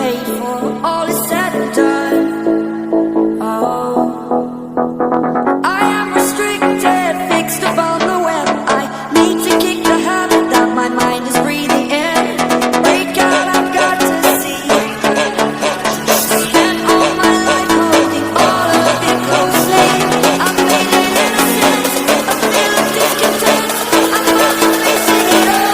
paid for, all is said and done. Oh, I am restricted, fixed upon the web. I need to kick the habit that my mind is breathing in. Break out, I've got to see. Spent all my life holding all of it closely. I've made it innocent, a feel of discontent. I'm finally facing it all.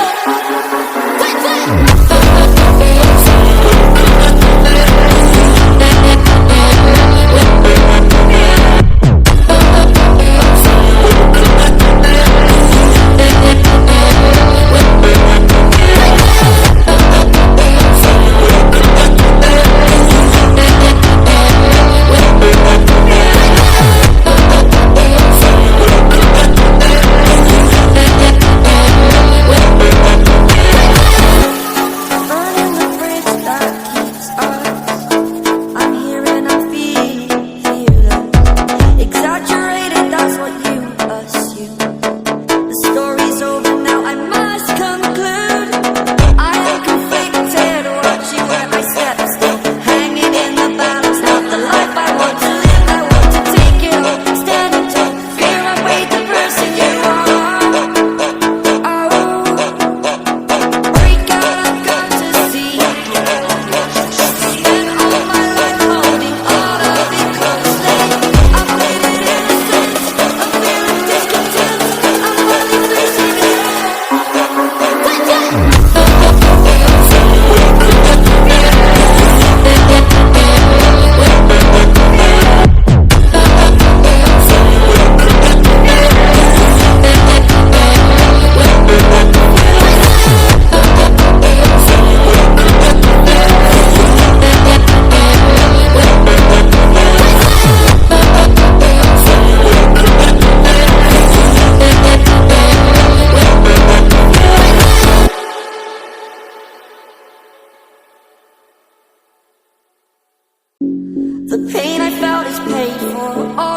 The pain I felt is paid for.